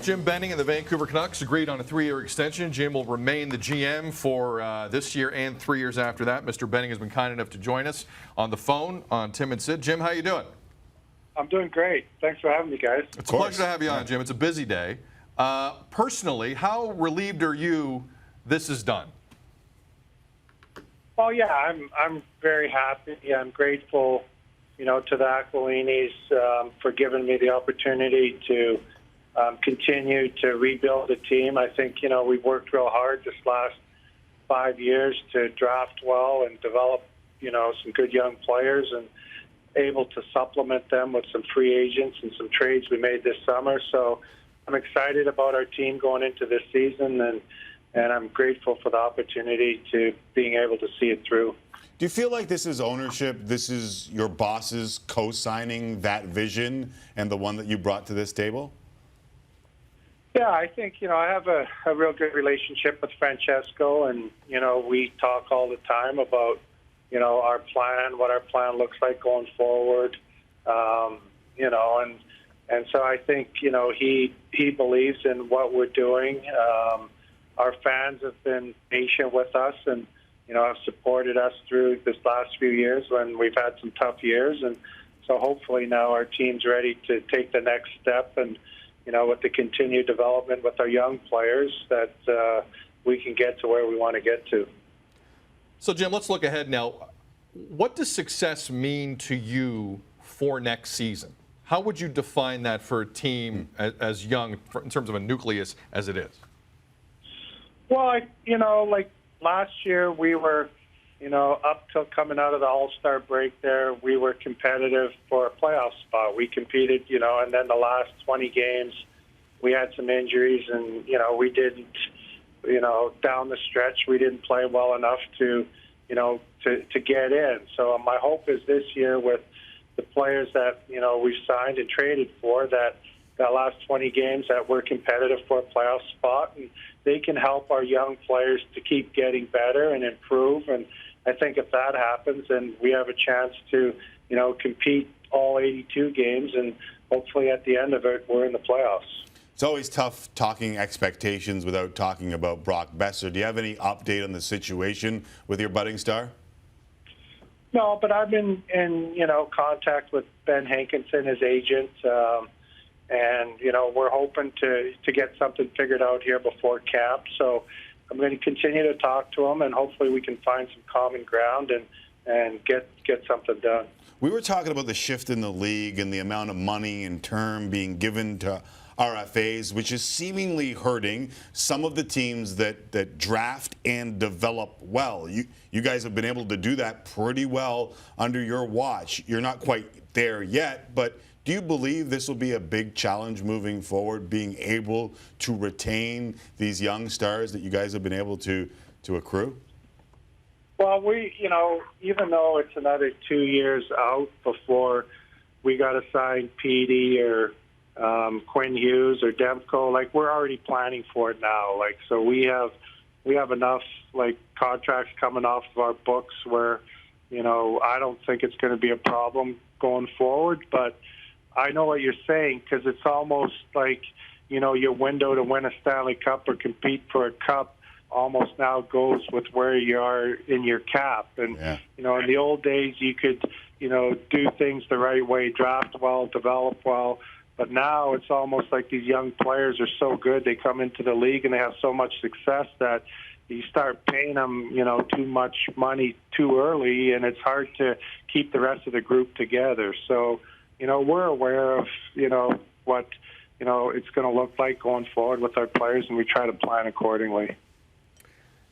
Jim Benning and the Vancouver Canucks agreed on a 3-year extension. Jim will remain the GM for this year and 3 years after that. Mr. Benning has been kind enough to join us on the phone on Tim and Sid. Jim, how you doing? I'm doing great. Thanks for having me, guys. It's a pleasure to have you on, Jim. It's a busy day. Personally, how relieved are you this is done? Well, yeah, I'm very happy. I'm grateful, to the Aquilinis for giving me the opportunity to continue to rebuild the team. I think, we've worked real hard this last 5 years to draft well and develop, some good young players and able to supplement them with some free agents and some trades we made this summer. So I'm excited about our team going into this season, and I'm grateful for the opportunity to being able to see it through. Do you feel like this is ownership, this is your bosses co-signing that vision and the one that you brought to this table? Yeah, I think, I have a real good relationship with Francesco, and, we talk all the time about, our plan, what our plan looks like going forward, and so I think, he believes in what we're doing. Our fans have been patient with us and, have supported us through this last few years when we've had some tough years, and so hopefully now our team's ready to take the next step and, with the continued development with our young players, that we can get to where we want to get to. So, Jim, let's look ahead now. What does success mean to you for next season? How would you define that for a team as young, in terms of a nucleus, as it is? Well, like last year, we were, up till coming out of the All-Star break there, we were competitive for a playoff spot. We competed, and then the last 20 games, we had some injuries, and, we didn't, down the stretch, we didn't play well enough to get in. So my hope is this year with the players that, we've signed and traded for, that last 20 games that we're competitive for a playoff spot, and they can help our young players to keep getting better and improve. And I think if that happens, then we have a chance to, compete all 82 games, and hopefully at the end of it, we're in the playoffs. It's always tough talking expectations without talking about Brock Boeser. Do you have any update on the situation with your budding star? No, but I've been in, contact with Ben Hankinson, his agent, and, we're hoping to get something figured out here before camp. So I'm going to continue to talk to him, and hopefully we can find some common ground and get something done. We were talking about the shift in the league and the amount of money and term being given to RFAs, which is seemingly hurting some of the teams that draft and develop well. You guys have been able to do that pretty well under your watch. You're not quite there yet, but do you believe this will be a big challenge moving forward, being able to retain these young stars that you guys have been able to accrue? Well, we, even though it's another 2 years out before we got to sign Petey or Quinn Hughes or Demko, like we're already planning for it now. Like, so we have enough like contracts coming off of our books where, I don't think it's going to be a problem going forward, but I know what you're saying, because it's almost like, your window to win a Stanley Cup or compete for a cup almost now goes with where you are in your cap. And, in the old days, you could, do things the right way, draft well, develop well. But now it's almost like these young players are so good. They come into the league and they have so much success that you start paying them, too much money too early, and it's hard to keep the rest of the group together. So, we're aware of, what, it's going to look like going forward with our players, and we try to plan accordingly.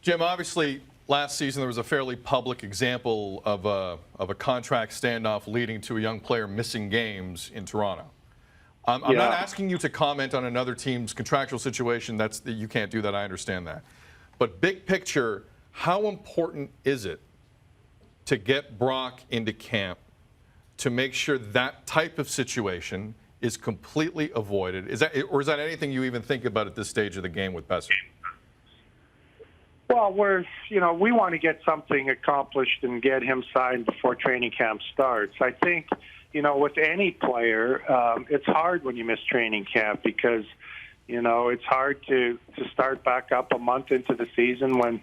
Jim, obviously, last season there was a fairly public example of a contract standoff leading to a young player missing games in Toronto. I'm not asking you to comment on another team's contractual situation. You can't do that. I understand that. But big picture, how important is it to get Brock into camp to make sure that type of situation is completely avoided? Is that anything you even think about at this stage of the game with Boeser? Well, we want to get something accomplished and get him signed before training camp starts. I think, with any player, it's hard when you miss training camp because, it's hard to start back up a month into the season when,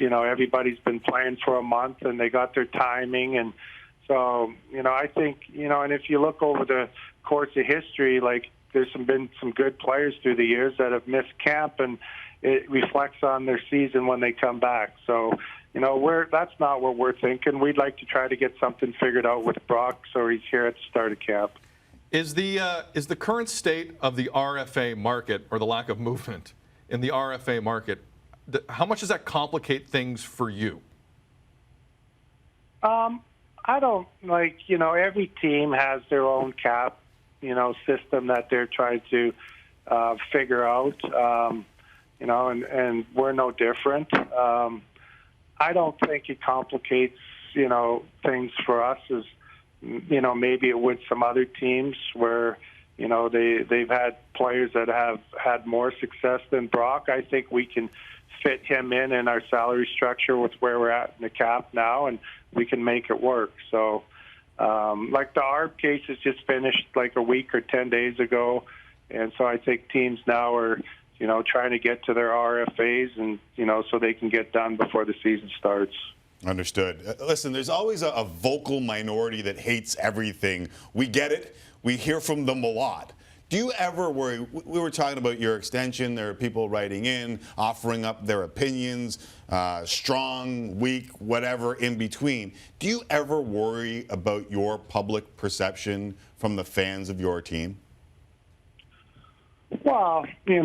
everybody's been playing for a month and they got their timing. And so, I think, and if you look over the course of history, like there's been some good players through the years that have missed camp, and it reflects on their season when they come back. So, that's not what we're thinking. We'd like to try to get something figured out with Brock so he's here at the start of camp. Is the current state of the RFA market, or the lack of movement in the RFA market, how much does that complicate things for you? I don't every team has their own cap, system that they're trying to figure out, and we're no different. I don't think it complicates, things for us as, maybe it would some other teams where, they've had players that have had more success than Brock. I think we can fit him in our salary structure with where we're at in the cap now, and we can make it work. So, like the ARB case has just finished like a week or 10 days ago, and so I think teams now are, trying to get to their RFAs and, so they can get done before the season starts. Understood. Listen, there's always a vocal minority that hates everything. We get it. We hear from them a lot. Do you ever worry? We were talking about your extension. There are people writing in, offering up their opinions, strong, weak, whatever in between. Do you ever worry about your public perception from the fans of your team? Well, you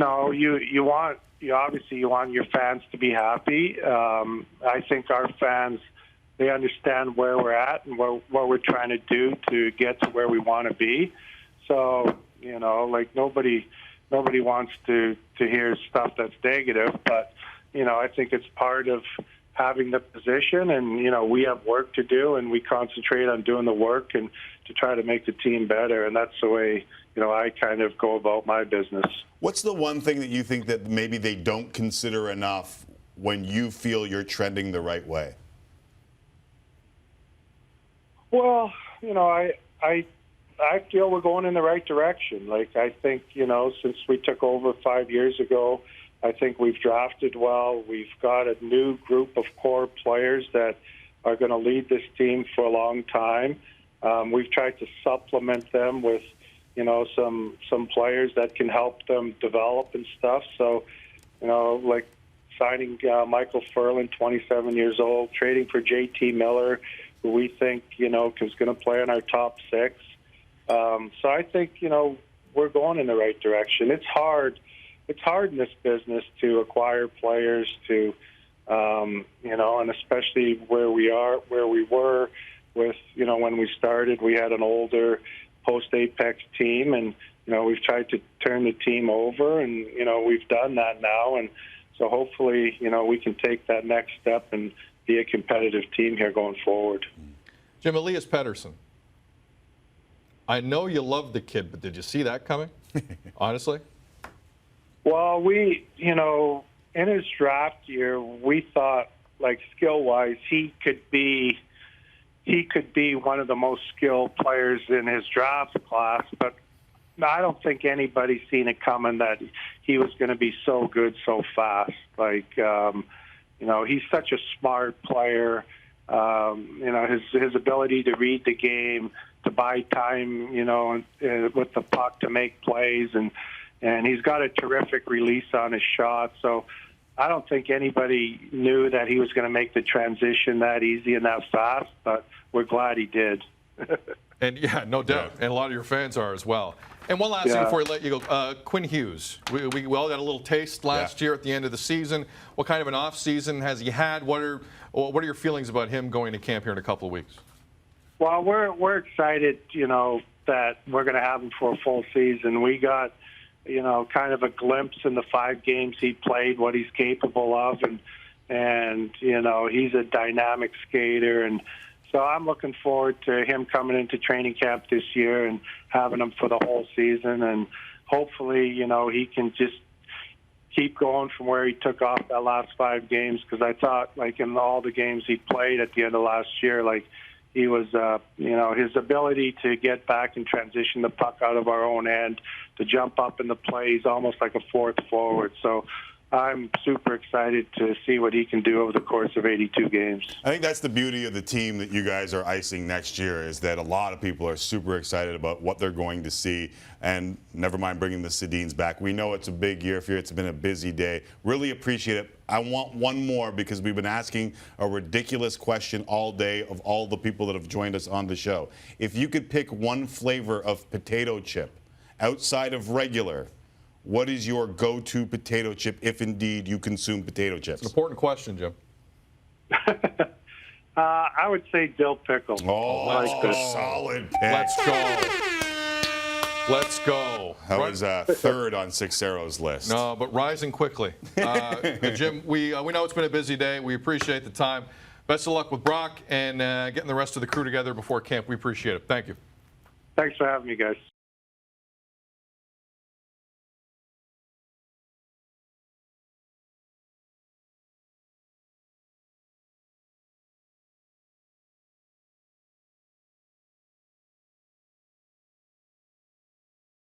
obviously want your fans to be happy. I think our fans, they understand where we're at and what we're trying to do to get to where we want to be. So, nobody wants to hear stuff that's negative, but, I think it's part of having the position, and, we have work to do, and we concentrate on doing the work and to try to make the team better, and that's the way, I kind of go about my business. What's the one thing that you think that maybe they don't consider enough when you feel you're trending the right way? Well, I feel we're going in the right direction. Like, I think, since we took over 5 years ago, I think we've drafted well. We've got a new group of core players that are going to lead this team for a long time. We've tried to supplement them with, some players that can help them develop and stuff. So, like signing Michael Ferland, 27 years old, trading for JT Miller, who we think, is going to play in our top six. So I think, we're going in the right direction. It's hard in this business to acquire players to, and especially where we were with, when we started, we had an older post-Apex team, and, we've tried to turn the team over, and, we've done that now. And so hopefully, we can take that next step and be a competitive team here going forward. Jim, Elias Pettersson. I know you love the kid, but did you see that coming? Honestly? Well, we, in his draft year, we thought, like, skill-wise, he could be one of the most skilled players in his draft class, but I don't think anybody's seen it coming that he was going to be so good so fast. Like, he's such a smart player. His ability to read the game, to buy time, with the puck to make plays, and he's got a terrific release on his shot. So I don't think anybody knew that he was going to make the transition that easy and that fast, but we're glad he did. And yeah, no doubt. And a lot of your fans are as well. And one last thing before I let you go. Quinn Hughes, we all got a little taste last year at the end of the season. What kind of an off season has he had? What are your feelings about him going to camp here in a couple of weeks? Well, we're excited, that we're going to have him for a full season. We got, kind of a glimpse in the 5 games he played, what he's capable of, and he's a dynamic skater, and so I'm looking forward to him coming into training camp this year and having him for the whole season, and hopefully, he can just keep going from where he took off that last 5 games, because I thought, like, in all the games he played at the end of last year, like, he was, his ability to get back and transition the puck out of our own end, to jump up in the plays, almost like a fourth forward. So I'm super excited to see what he can do over the course of 82 games. I think that's the beauty of the team that you guys are icing next year, is that a lot of people are super excited about what they're going to see, and never mind bringing the Sedins back. We know it's a big year for you. It's been a busy day. Really appreciate it. I want one more, because we've been asking a ridiculous question all day of all the people that have joined us on the show. If you could pick one flavor of potato chip outside of regular, what is your go-to potato chip if indeed you consume potato chips? It's an important question, Jim. I would say dill pickle. Oh, like this. solid pick. Let's go. Let's go. That was third on Six Arrows list. No, but rising quickly. Jim, we know it's been a busy day. We appreciate the time. Best of luck with Brock and getting the rest of the crew together before camp. We appreciate it. Thank you. Thanks for having me, guys.